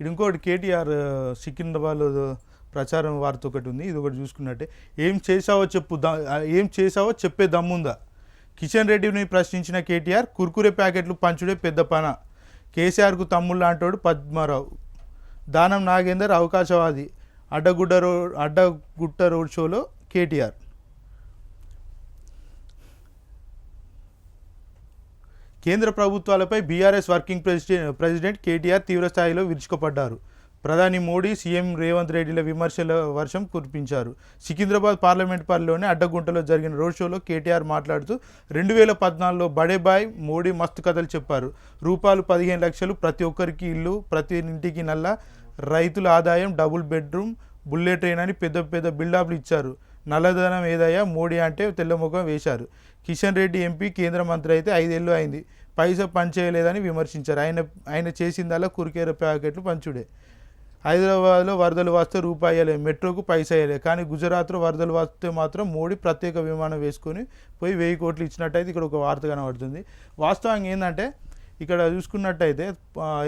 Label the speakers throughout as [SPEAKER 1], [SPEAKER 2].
[SPEAKER 1] ఇది ఇంకోటి కేటీఆర్ సికింద్రాబాద్లో ప్రచారం వార్త ఒకటి ఉంది, ఇది ఒకటి చూసుకున్నట్టే. ఏం చేసావో చెప్పే దమ్ముందా? కిషన్ రెడ్డిని ప్రశ్నించిన కేటీఆర్, కుర్కురే ప్యాకెట్లు పంచుడే పెద్ద పన, కేసీఆర్కు తమ్ముళ్ళు అంటాడు పద్మారావు, దానం నాగేందర్ అవకాశవాది, అడ్డగుట్ట రోడ్ షోలో కేటీఆర్. కేంద్ర ప్రభుత్వాలపై బీఆర్ఎస్ వర్కింగ్ ప్రెసిడెంట్ కేటీఆర్ తీవ్రస్థాయిలో విరుచుకుపడ్డారు. ప్రధాని మోడీ, సీఎం రేవంత్ రెడ్డిల విమర్శల వర్షం కురిపించారు. సికింద్రాబాద్ పార్లమెంట్ పరిధిలోని అడ్డగుంటలో జరిగిన రోడ్ షోలో కేటీఆర్ మాట్లాడుతూ 2014లో బడే బాయ్ మోడీ మస్తు కథలు చెప్పారు. రూపాయలు 15 లక్షలు, ప్రతి ఒక్కరికి ఇల్లు, ప్రతి ఇంటికి నల్ల, రైతుల ఆదాయం, డబుల్ బెడ్రూమ్, బుల్లెట్ ట్రైన్ అని పెద్ద పెద్ద బిల్డప్లు ఇచ్చారు. నల్లధనం ఏదయ్యా మోడీ అంటే తెల్లముఖం వేశారు. కిషన్ రెడ్డి ఎంపీ, కేంద్ర మంత్రి అయితే 5 ఏళ్ళు అయింది, పైసా పనిచేయలేదని విమర్శించారు. ఆయన చేసిందల్లా కురికేర ప్యాకెట్లు పంచుడే. హైదరాబాద్లో వరదలు వస్తే రూపాయి వేయలే, మెట్రోకు పైసా వేయలే, కానీ గుజరాత్లో వరదలు వస్తే మాత్రం మోడీ ప్రత్యేక విమానం వేసుకొని పోయి 1000 కోట్లు ఇచ్చినట్టయితే ఇక్కడ ఒక వార్త కనబడుతుంది. వాస్తవంగా ఏంటంటే ఇక్కడ చూసుకున్నట్టయితే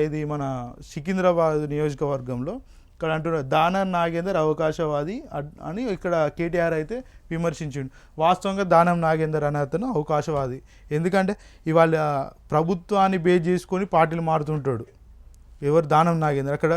[SPEAKER 1] ఇది మన సికింద్రాబాద్ నియోజకవర్గంలో ఇక్కడ అంటున్నారు దానం నాగేందర్ అవకాశవాది అని ఇక్కడ కేటీఆర్ అయితే విమర్శించిండు. వాస్తవంగా దానం నాగేందర్ అనే అతను అవకాశవాది. ఎందుకంటే ఇవాళ ప్రభుత్వాన్ని బేస్ చేసుకొని పార్టీలు మారుతుంటాడు. ఎవరు? దానం నాగేందర్. అక్కడ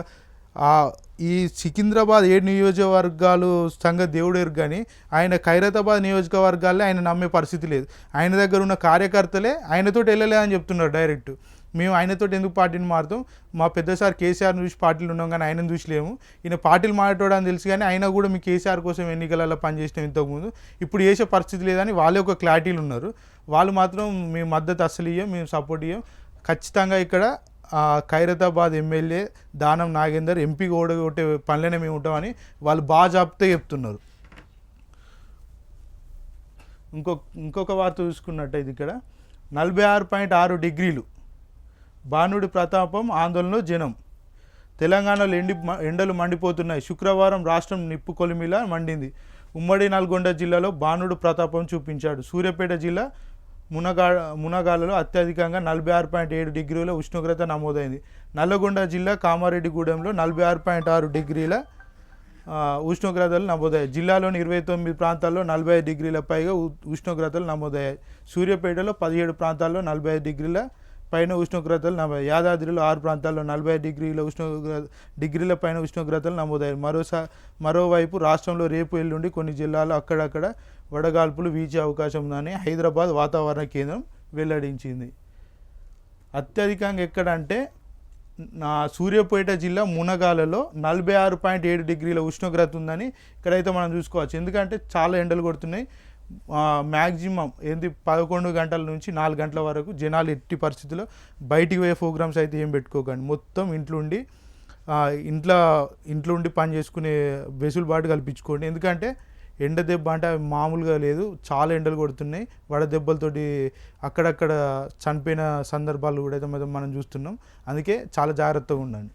[SPEAKER 1] ఈ సికింద్రాబాద్ 7 నియోజకవర్గాలు సంగతి దేవుడేరు, కానీ ఆయన ఖైరతాబాద్ నియోజకవర్గాల్లో ఆయన నమ్మే పరిస్థితి లేదు. ఆయన దగ్గర ఉన్న కార్యకర్తలే ఆయనతో వెళ్ళలే అని చెప్తున్నారు డైరెక్ట్. మేము ఆయనతో ఎందుకు పార్టీని మారుతాం, మా పెద్దసారి కేసీఆర్ని చూసి పార్టీలు ఉన్నాం కానీ ఆయనను చూసిలేము, ఈయన పార్టీలు మారటోడని తెలుసు కానీ అయినా కూడా మీ కేసీఆర్ కోసం ఎన్నికలలో పనిచేసినాం ఇంతకుముందు, ఇప్పుడు చేసే పరిస్థితి లేదని వాళ్ళే ఒక క్లారిటీలు ఉన్నారు. వాళ్ళు మాత్రం మేము మద్దతు అస్సలు ఇయ్యం, మేము సపోర్ట్ ఇయ్యం, ఖచ్చితంగా ఇక్కడ ఖైరతాబాద్ ఎమ్మెల్యే దానం నాగేందర్ ఎంపీగా ఓడగొట్టే పనులనే మేము ఉంటామని వాళ్ళు బాగా చెప్తున్నారు. ఇంకొక వార్త చూసుకున్నట్టయితే ఇక్కడ 46.6 డిగ్రీలు బాణుడి ప్రతాపం, ఆందోళనలో జనం. తెలంగాణలో ఎండలు మండిపోతున్నాయి. శుక్రవారం రాష్ట్రం నిప్పు కొలిమిలా మండింది. ఉమ్మడి నల్గొండ జిల్లాలో బాణుడు ప్రతాపం చూపించాడు. సూర్యాపేట జిల్లా మునగాలలో అత్యధికంగా 46.7 డిగ్రీల ఉష్ణోగ్రత నమోదైంది. నల్లగొండ జిల్లా కామారెడ్డిగూడెంలో 46.6 డిగ్రీల ఉష్ణోగ్రతలు నమోదయ్యాయి. జిల్లాలోని 29 ప్రాంతాల్లో 45 డిగ్రీల పైగా ఉష్ణోగ్రతలు నమోదయ్యాయి. సూర్యాపేటలో 17 ప్రాంతాల్లో 45 డిగ్రీల పైన ఉష్ణోగ్రతలు నమోదయ్యాయి. యాదాద్రిలో 6 ప్రాంతాల్లో 45 డిగ్రీల పైన ఉష్ణోగ్రతలు నమోదయ్యాయి. మరోవైపు రాష్ట్రంలో రేపు ఎల్లుండి కొన్ని జిల్లాల్లో అక్కడక్కడ వడగాల్పులు వీచే అవకాశం ఉందని హైదరాబాద్ వాతావరణ కేంద్రం వెల్లడించింది. అత్యధికంగా ఎక్కడంటే సూర్యాపేట జిల్లా మునగాలలో 46.7 డిగ్రీల ఉష్ణోగ్రత ఉందని ఇక్కడైతే మనం చూసుకోవచ్చు. ఎందుకంటే చాలా ఎండలు కొడుతున్నాయి. మ్యాక్సిమం 11 గంటల నుంచి 4 గంటల వరకు జనాలు ఎట్టి పరిస్థితుల్లో బయటికి పోయే ప్రోగ్రామ్స్ అయితే ఏం పెట్టుకోకండి. మొత్తం ఇంట్లో ఉండి పని చేసుకునే వెసులుబాటు కల్పించుకోండి. ఎందుకంటే ఎండ దెబ్బ అంటే మామూలుగా లేదు, చాలా ఎండలు కొడుతున్నాయి. వడదెబ్బలతోటి అక్కడక్కడ చనిపోయిన సందర్భాలు కూడా అయితే మనం చూస్తున్నాం. అందుకే చాలా జాగ్రత్తగా ఉండండి.